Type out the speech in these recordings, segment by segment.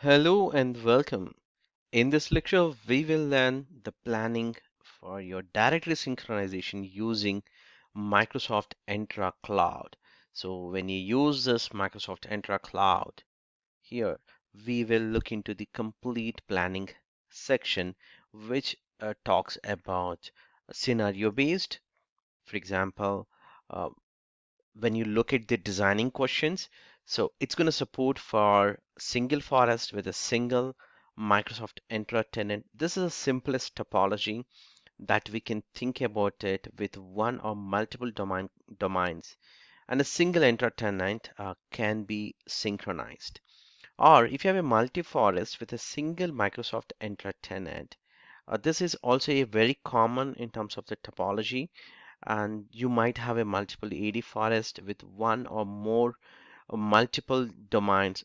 Hello and welcome. In this lecture, we will learn the planning for your directory synchronization using Microsoft Entra Cloud. So when you use this Microsoft Entra Cloud, here we will look into the complete planning section, which talks about scenario based. For example, uh, when you look at the designing questions, so it's going to support for single forest with a single Microsoft Entra tenant. This is the simplest topology that we can think about it with one or multiple domains, and a single Entra tenant can be synchronized. Or if you have a multi-forest with a single Microsoft Entra tenant, this is also a very common in terms of the topology, and you might have a multiple AD forest with one or more multiple domains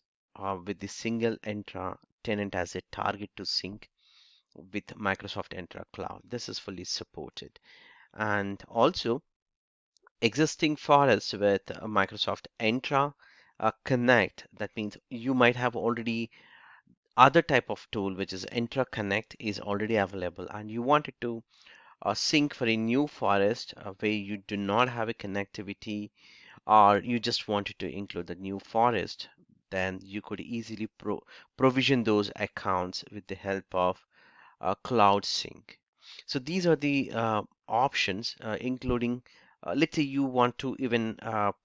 with the single Entra tenant as a target to sync with Microsoft Entra Cloud. This is fully supported. And also existing forests with Microsoft Entra Connect. That means you might have already other type of tool which is Entra Connect is already available and you wanted to sync for a new forest where you do not have a connectivity, or you just wanted to include the new forest, then you could easily provision those accounts with the help of Cloud Sync. So these are the options, including, let's say you want to even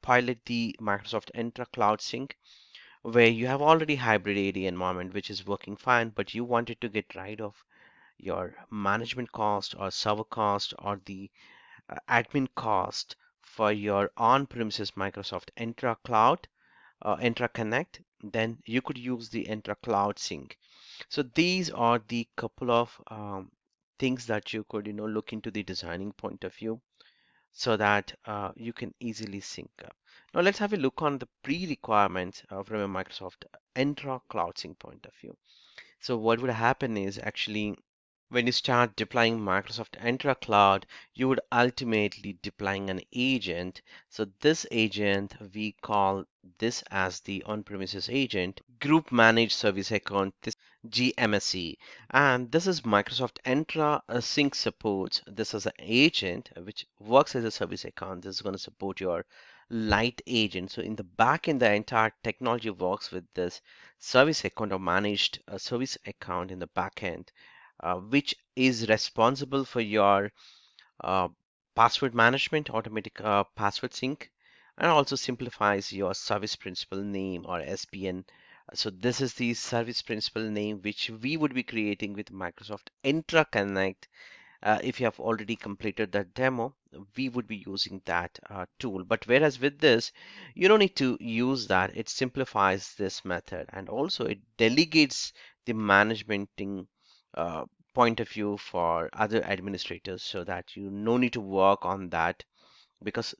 pilot the Microsoft Entra Cloud Sync, where you have already hybrid AD environment, which is working fine, but you wanted to get rid of your management cost or server cost or the admin cost for your on-premises Microsoft Entra Cloud, Entra Connect, then you could use the Entra Cloud Sync. So these are the couple of things that you could, look into the designing point of view so that you can easily sync up. Now let's have a look on the pre-requirements from a Microsoft Entra Cloud Sync point of view. So what would happen is actually when you start deploying Microsoft Entra Cloud, you would ultimately deploying an agent. So this agent, we call this as the on-premises agent, Group Managed Service Account, this GMSE. And this is Microsoft Entra Sync supports. This is an agent which works as a service account. This is going to support your light agent. So in the back end, the entire technology works with this service account or managed service account in the back end, which is responsible for your uh, password management, automatic password sync, and also simplifies your service principal name or SPN. So this is the service principal name which we would be creating with Microsoft Entra Connect. If you have already completed that demo, we would be using that tool. But whereas with this, you don't need to use that. It simplifies this method and also it delegates the managementing uh, point of view for other administrators so that you no need to work on that because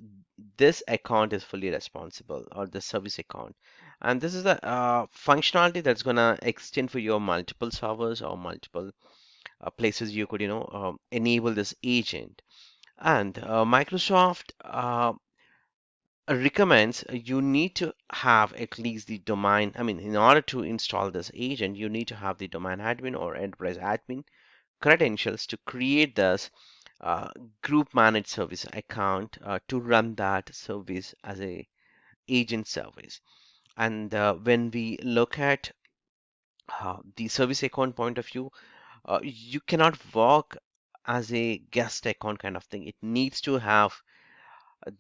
this account is fully responsible or the service account. And this is the functionality that's going to extend for your multiple servers or multiple places you could, enable this agent. And Microsoft recommends you need to have at least the domain. I mean, in order to install this agent, you need to have the domain admin or enterprise admin credentials to create this uh, group managed service account to run that service as a agent service. And when we look at the service account point of view, you cannot work as a guest account kind of thing. It needs to have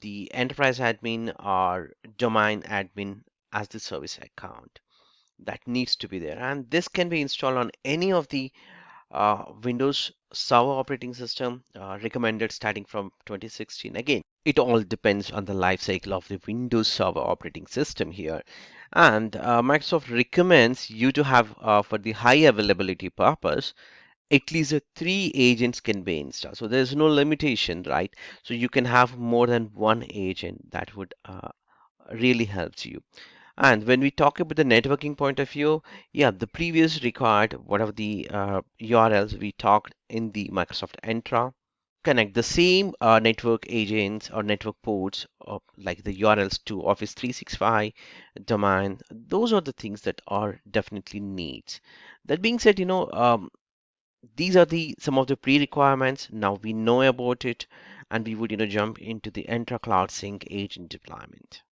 the enterprise admin or domain admin as the service account. That needs to be there. And this can be installed on any of the Windows Server operating system recommended starting from 2016. Again, it all depends on the life cycle of the Windows Server operating system here. And Microsoft recommends you to have, for the high availability purpose, at least three agents can be installed. So there's no limitation, right? So you can have more than one agent. That would really helps you. And when we talk about the networking point of view, yeah, the previous required, whatever the URLs we talked in the Microsoft Entra. connect the same network agents or network ports like the URLs to Office 365 domain. Those are the things that are definitely needs. That being said, these are the some of the pre-requirements. Now we know about it, and we would jump into the Entra Cloud Sync agent deployment.